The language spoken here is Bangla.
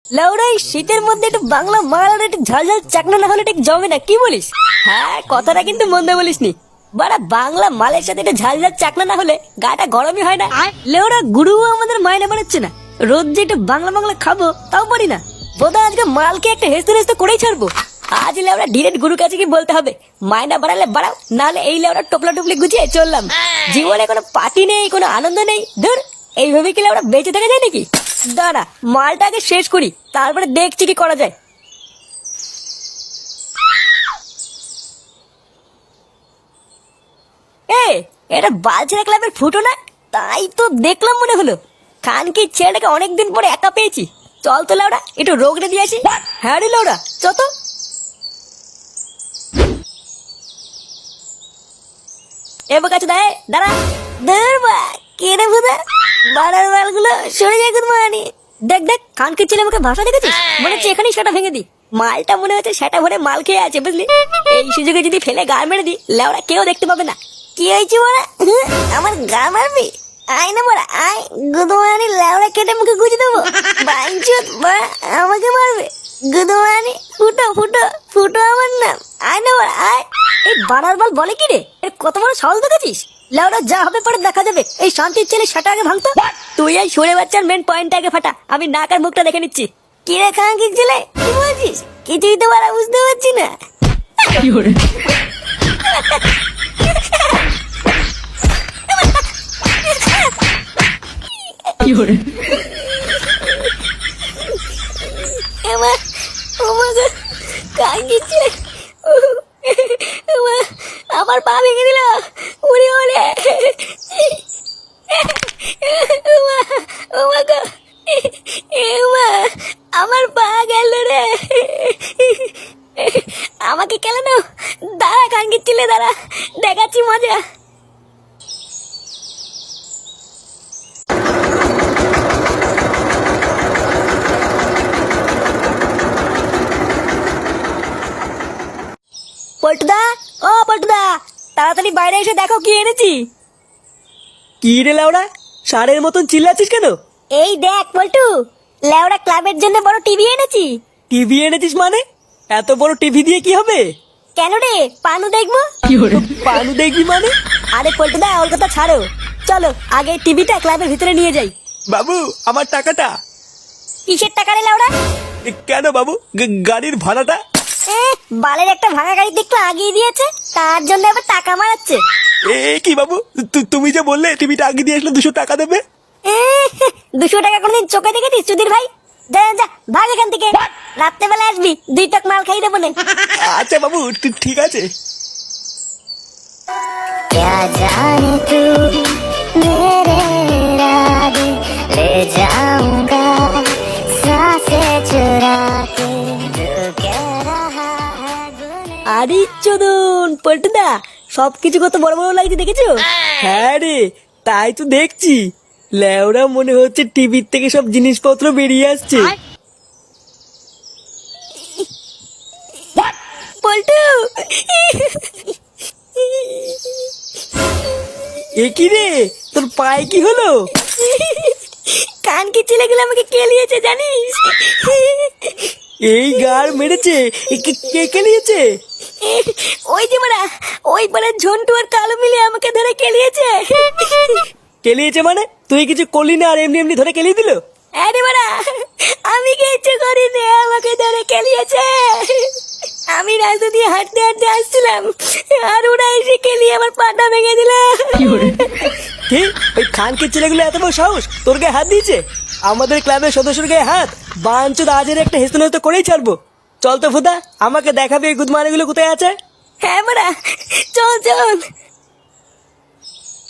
লাউড়া এই শীতের মধ্যে একটু বাংলা মাল আর একটু ঝালঝাল চাকনা না হলে ঠিক জমে না, কি বলিস? হ্যাঁ, কথাটা কিন্তু মন্দ বলিসনি। বাড়া বাংলা মালের সাথে একটু ঝালঝাল চাকনা না হলে গাটা গরমই হয় না। লেওড়া গুরুও আমাদের মাইনে বাড়াচ্ছে না, রোজ যে একটু বাংলা বাংলা খাবো তাও পারি না। বোধহয় আজকে মালকে একটা হেসতে হেসতে করেই ছাড়বো। আজ লেওড়া ডিরেক্ট গুরুর কাছে কি বলতে হবে, মাইনা বাড়ালে বাড়াও, নাহলে এই লেওড়া টোপলা টুপলি গুছিয়ে চললাম। জীবনে কোনো পার্টি নেই, কোনো আনন্দ নেই, ধর এইভাবে কি লেওড়া বেঁচে থাকা যায় নাকি? দাঁড়া, মালটা আগে শেষ করি, তারপরে দেখছি কি করা যায়। এটা বালছেরা ক্লাবের ফুটো না? তাই তো দেখলাম মনে হলো। খানকি ছেলেটাকে অনেকদিন পরে একা পেয়েছি। চল তো লাউডা, একটু রোগড়ে দিয়ে আসি। হ্যাঁ রে লাউডা, চল তো। এবার কাছে দাঁড়া দাঁড়া। ধরবা কেড়ে বুঝা বাড়ার বালগুলো সরে যায় কোন মানে। দেখ দেখ, খানকির ছেলে আমাকে ভাষা দেখেছিস? মনে হচ্ছে এখানেই সেটা ভেঙে দি। মালটা মনে হচ্ছে সেটা ভরে মাল খেয়ে আছে, বুঝলি? এই সুযোগে যদি ফেলে গা মেরে দি, লেওড়া কেউ দেখতে পাবে না। কি হয়েছে বড়া? আমার গা মারবি? আয় না বড়া, আয়। গুদমানি লেওড়া কেটে মুখে গুজে দেবো। বাইঞ্চুত বড়া আমাকে মারবে। গুদমানি ফুটো ফুটো ফুটো আমার নাম। আয় না বড়া, আয়। এই বানার বল বলে কি রে? এর কত বড় সাহস দেখেছিস? লেওড়া যা হবে পরে দেখা যাবে। এই শান্তির ছেলে সেটা আগে ভাঙতো। তুই এই সরে বাচ্চার মেন পয়েন্ট আগে ফাটা, আমি নাক আর মুখটা দেখে নিচ্ছি। কি রে খানকির ছেলে, কি বলছিস? কিছুই তো বড়া বুঝতে পারছি না। আমার পা ভেঙে দিল। উড়ি ওরে আমার পা গেল রে। আমাকে কেন দাঁড়া কানকির ছিলে, দাঁড়া দেখাচ্ছি মজা। পল্টুদা, ও পল্টুদা, তাড়াতাড়ি বাইরে এসে দেখো কি এনেছি। কি রে লাউড়া, ষাঁড়ের মতন চিল্লাচ্ছিস কেন? এই দেখ পল্টু, লেওড়া ক্লাবের জন্য বড় টিভি এনেছি। টিভি এনেছিস মানে? এত বড় টিভি দিয়ে কি হবে? কেন রে, পানু দেখবো। পানু দেখবি মানে? আরে পল্টুদা ওর কথা ছাড়ো, চলো আগে টিভিটা ক্লাবের ভিতরে নিয়ে যাই। বাবু, আমার টাকাটা। কিসের টাকা রে লেওড়া? কেন বাবু, গাড়ির ভাড়াটা? বালের একটা ভাঙা গাড়ি দেখতে আগিয়ে দিয়েছে, তার জন্য আবার টাকা মারাচ্ছে। কি বাবু, তুমি যে বললে টিভিটা আগে দিয়ে আসলে 200 টাকা দেবে। 200 টাকা কোনদিন চোখে দেখেছিস চুদির ভাই? যা যা ভাগ এখান থেকে, রাত্রেবেলা আসবি, 2 টাক মাল খাই দেবো না। আচ্ছা বাবু, ঠিক আছে। क्या जाने तू मेरे रागे ले जाऊंगा सांसें चुरा के तू कह रहा है আরে চোদন পল্টুদা, সবকিছু কত বড় বড় লাগছে দেখেছো? হ্যাঁ রে, তাই তো দেখছি। লেওরা মনে হচ্ছে টিভির থেকে সব জিনিসপত্র বেরিয়ে আসছে। পল্টু, এ কি রে, তোর পায়ে কি হলো? কানকি ছেলেগুলো আমাকে কেলিয়েছে জানিস? এই গাড় মেরেছে? কে কেলিয়েছে? ওই যে মারা, ওই পাড়ার ঝন্টু আর কালো মিলে আমাকে ধরে কেলিয়েছে। কেলিয়েছে মানে? তুই কিছু করলি না আর এমনি এমনি ধরে কেলিয়ে দিল? আরে মারা, আমি কিছু করিনি, আমাকে ধরে কেলিয়েছে। আমি রাস্তা দিয়ে হাঁটতে হাঁটতে আসছিলাম, আর ওরা এসে কেলিয়ে আমার পাটা ভেঙে দিল। কি, ওই খানকির ছেলেগুলো এত বড় সাহস তোর গায়ে হাত দিয়েছে? আমাদের ক্লাবের সদস্যের গায়ে হাত? বাঞ্চুদ আজের একটা হেস্তনেস্ত করেই ছাড়বো। চল তো ফুদা, আমাকে দেখাবে এই গুদমানিগুলো কোথায় আছে। হ্যাঁ মারা, চল চল।